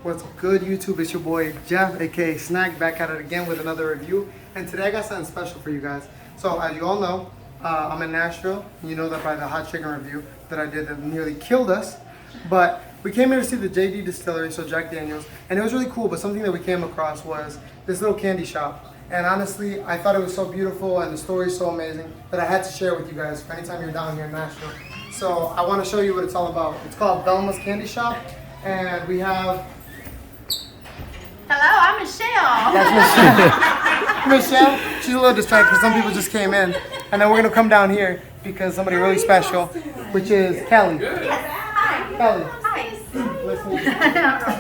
What's good, YouTube? It's your boy Jeff, aka Snack, back at it again with another review. And today I got something special for you guys. So as you all know, I'm in Nashville. You know that by the hot chicken review that I did that nearly killed us. But we came here to see the JD distillery, so Jack Daniels, and it was really cool. But something that we came across was this little candy shop. And honestly, I thought it was so beautiful and the story is so amazing that I had to share with you guys for anytime you're down here in Nashville. So I want to show you what it's all about. It's called Velma's Candy Shop, and we have. Hello, I'm Michelle. That's Michelle. Michelle, she's a little distracted because some people just came in. And then we're going to come down here because somebody really special, which is Kelly. Hi. Kelly. Hi. Listen.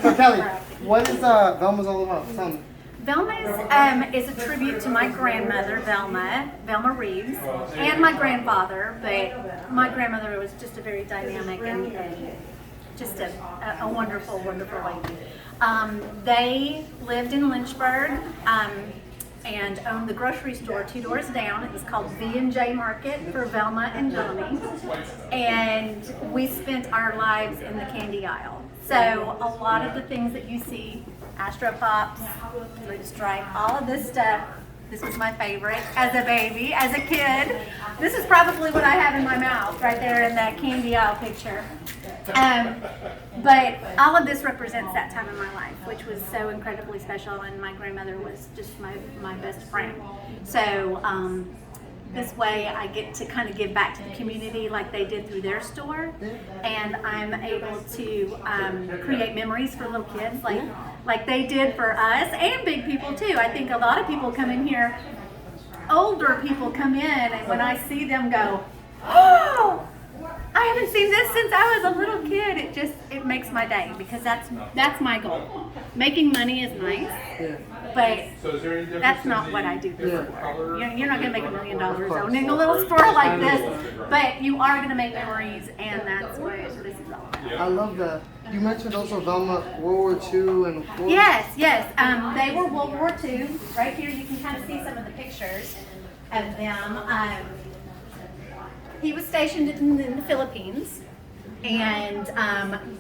So Kelly, what is Velma's all about? Tell me. Velma's is a tribute to my grandmother, Velma Reeves, and my grandfather. But my grandmother was just a very dynamic and just a wonderful, wonderful lady. They lived in Lynchburg and owned the grocery store 2 doors down. It was called V&J Market for Velma and Johnny. And we spent our lives in the candy aisle. So a lot of the things that you see, Astro Pops, Fruit Stripe, all of this stuff, this was my favorite as a baby, as a kid. This is probably what I have in my mouth right there in that candy aisle picture. But all of this represents that time in my life, which was so incredibly special, and my grandmother was just my best friend. So this way I get to kind of give back to the community like they did through their store, and I'm able to create memories for little kids like they did for us, and big people too. I think a lot of people come in here, older people come in, and when I see them go, oh, I haven't seen this since I was a little kid. It makes my day, because that's my goal. Making money is nice, but that's not what I do this for. You're not going to make $1 million owning a little store like this, but you are going to make memories, and that's what this is all about. I love that. You mentioned also Velma, World War II and Yes. They were World War II. Right here you can kind of see some of the pictures of them. He was stationed in the Philippines, and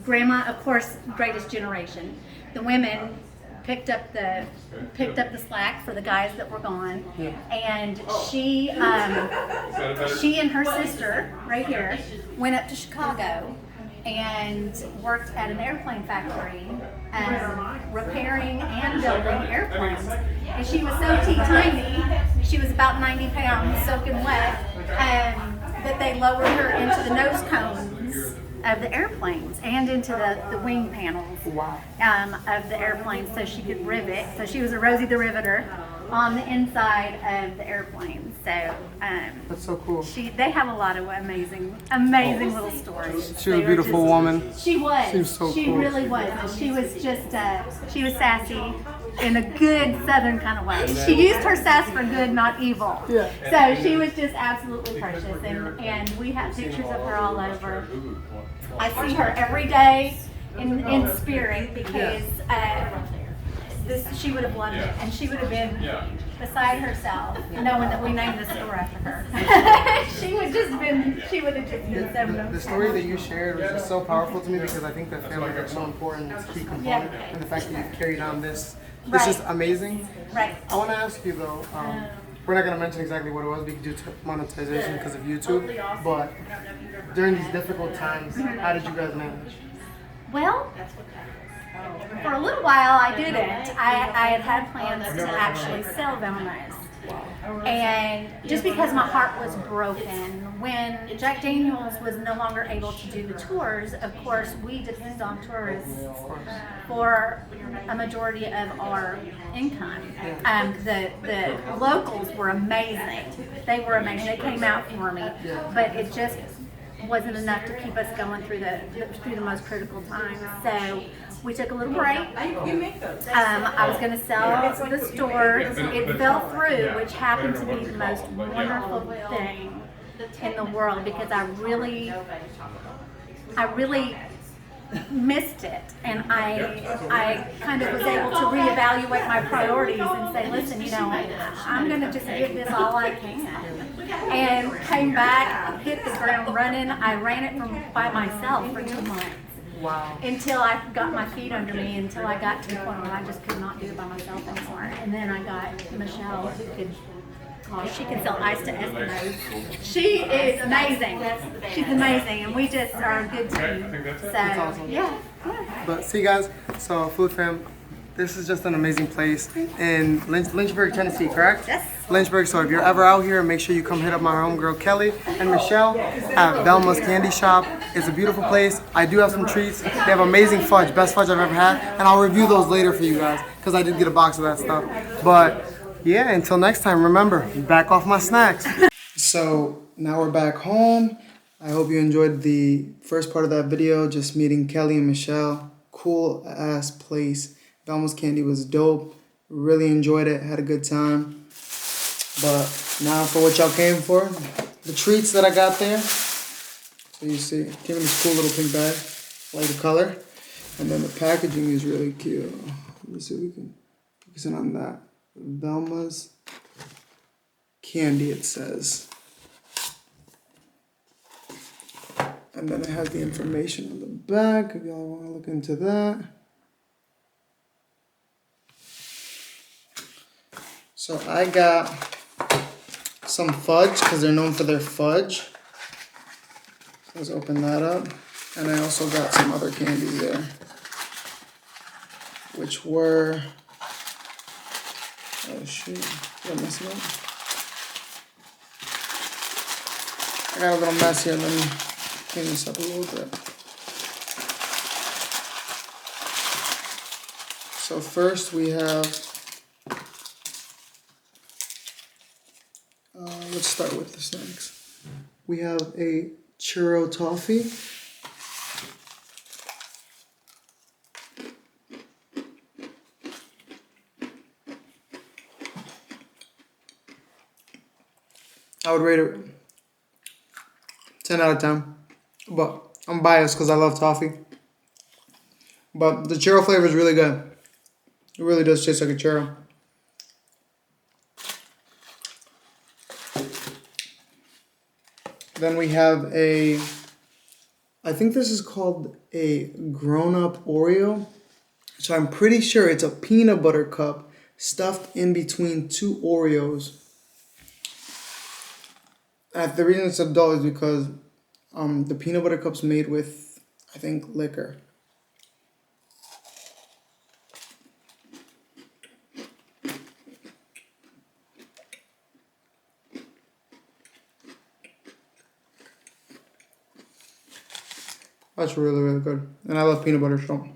Grandma, of course, greatest generation. The women picked up the slack for the guys that were gone, and she and her sister, right here, went up to Chicago and worked at an airplane factory, repairing and building airplanes. And she was so teeny-tiny, she was about 90 pounds, soaking wet, that they lowered her into the nose cones of the airplanes and into the wing panels of the airplanes, so she could rivet. So she was a Rosie the Riveter on the inside of the airplane. So that's so cool. They have a lot of amazing little stories. She was a beautiful woman. She was. She was so She cool. really was. And she was just she was sassy in a good Southern kind of way. She used her sass for good, not evil. Yeah. So she was just absolutely precious, and we have pictures of her all over. I see her every day in spirit, because she would have loved it, and she would have been beside herself, knowing that we named the store after her. She would have just been so. The story that you shared was just so powerful to me, because I think that family is so important. It's a key component, and the fact that you've carried on this, it's just amazing. Right. I want to ask you though, we're not going to mention exactly what it was due to monetization because of YouTube, but during these difficult times, how did you guys manage? Well, for a little while I didn't. I had plans to actually sell Velma's. And just because my heart was broken when Jack Daniels was no longer able to do the tours, of course, we depend on tourists for a majority of our income. The locals were amazing. They were amazing. They came out for me, but it just wasn't enough to keep us going through the most critical times. So we took a little break. I was going to sell the store. It fell through, which happened to be the most wonderful thing in the world, because I really missed it, and I kind of was able to reevaluate my priorities and say, listen, I'm going to just give this all I can, and came back, hit the ground running. I ran it by myself for 2 months. Wow. Until I got my feet under me, until I got to the point where I just could not do it by myself anymore. And then I got Michelle, she can sell ice to Eskimos. She is amazing. She's amazing, and we just are a good team. So, awesome. yeah. But see, guys, so Food Fam, this is just an amazing place in Lynchburg, Tennessee, correct? Yes. Lynchburg. So if you're ever out here, make sure you come hit up my homegirl Kelly and Michelle at Velma's Candy Shop. It's a beautiful place. I do have some treats. They have amazing fudge, best fudge I've ever had, and I'll review those later for you guys because I did get a box of that stuff. But yeah, until next time, remember, back off my snacks. So now we're back home. I hope you enjoyed the first part of that video, just meeting Kelly and Michelle. Cool ass place. Velma's Candy was dope. Really enjoyed it, had a good time. But now for what y'all came for, the treats that I got there. So you see, it came in this cool little pink bag, like the color. And then the packaging is really cute. Let me see if we can focus in on that. Velma's Candy, it says. And then it has the information on the back if y'all want to look into that. So I got some fudge because they're known for their fudge. Let's open that up. And I also got some other candies there, which were, oh shoot, did I mess it up? I got a little mess here. Let me clean this up a little bit. So first we have, let's start with the snacks. We have a churro toffee. I would rate it 10 out of 10, but I'm biased because I love toffee. But the churro flavor is really good. It really does taste like a churro. Then we have a, I think this is called a grown-up Oreo. So I'm pretty sure it's a peanut butter cup stuffed in between two Oreos. The reason it's adult is because the peanut butter cup's made with, I think, liquor. That's really, really good. And I love peanut butter, so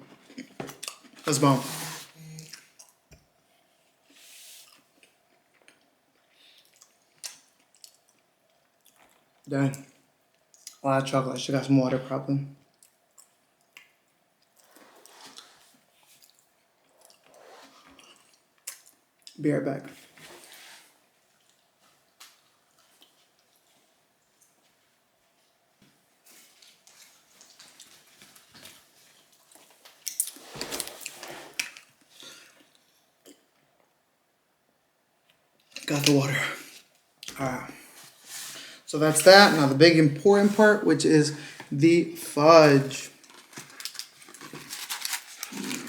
let's bomb. Dang. A lot of chocolate. I should have some water probably. Be right back. Got the water. Alright. So that's that. Now the big important part, which is the fudge.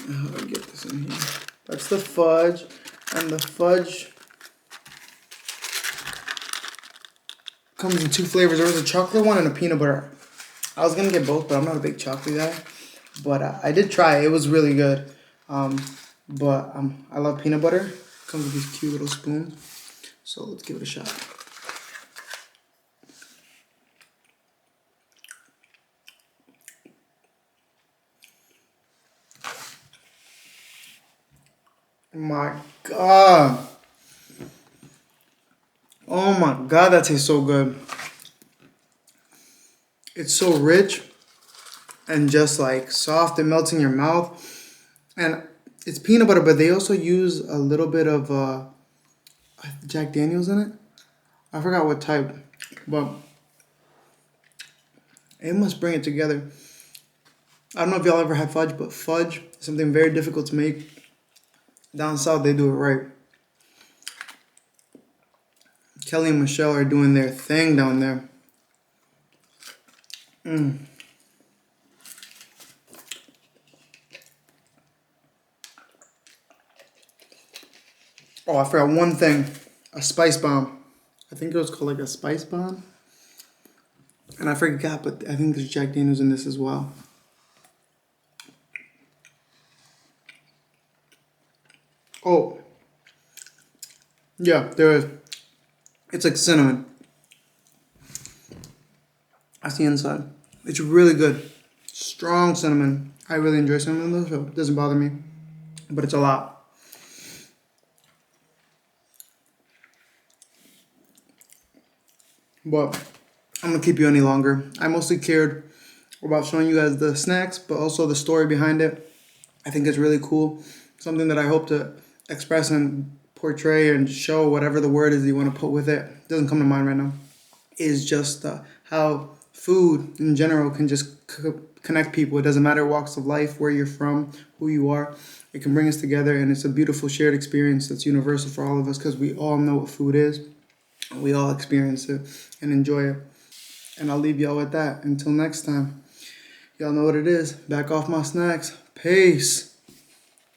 How do I get this in here? That's the fudge. And the fudge comes in two flavors. There was a chocolate one and a peanut butter. I was going to get both, but I'm not a big chocolate guy. But I did try it. It was really good. I love peanut butter. Comes with these cute little spoons. So let's give it a shot. My God. Oh my God, that tastes so good. It's so rich and just like soft and melts in your mouth. And it's peanut butter, but they also use a little bit of Jack Daniels in it. I forgot what type, but it must bring it together. I don't know if y'all ever had fudge, but fudge is something very difficult to make. Down south, they do it right. Kelly and Michelle are doing their thing down there. Oh, I forgot one thing. A spice bomb. I think it was called like a spice bomb. And I forgot, but I think there's Jack Daniels in this as well. Oh. Yeah, there is. It's like cinnamon. That's the inside. It's really good. Strong cinnamon. I really enjoy cinnamon though, so it doesn't bother me. But it's a lot. But I'm gonna keep you any longer. I mostly cared about showing you guys the snacks, but also the story behind it. I think it's really cool. Something that I hope to express and portray and show, whatever the word is that you want to put with it. Doesn't come to mind right now. Is just how food in general can just connect people. It doesn't matter walks of life, where you're from, who you are. It can bring us together, and it's a beautiful shared experience that's universal for all of us because we all know what food is. We all experience it and enjoy it. And I'll leave y'all with that. Until next time, y'all know what it is. Back off my snacks. Peace.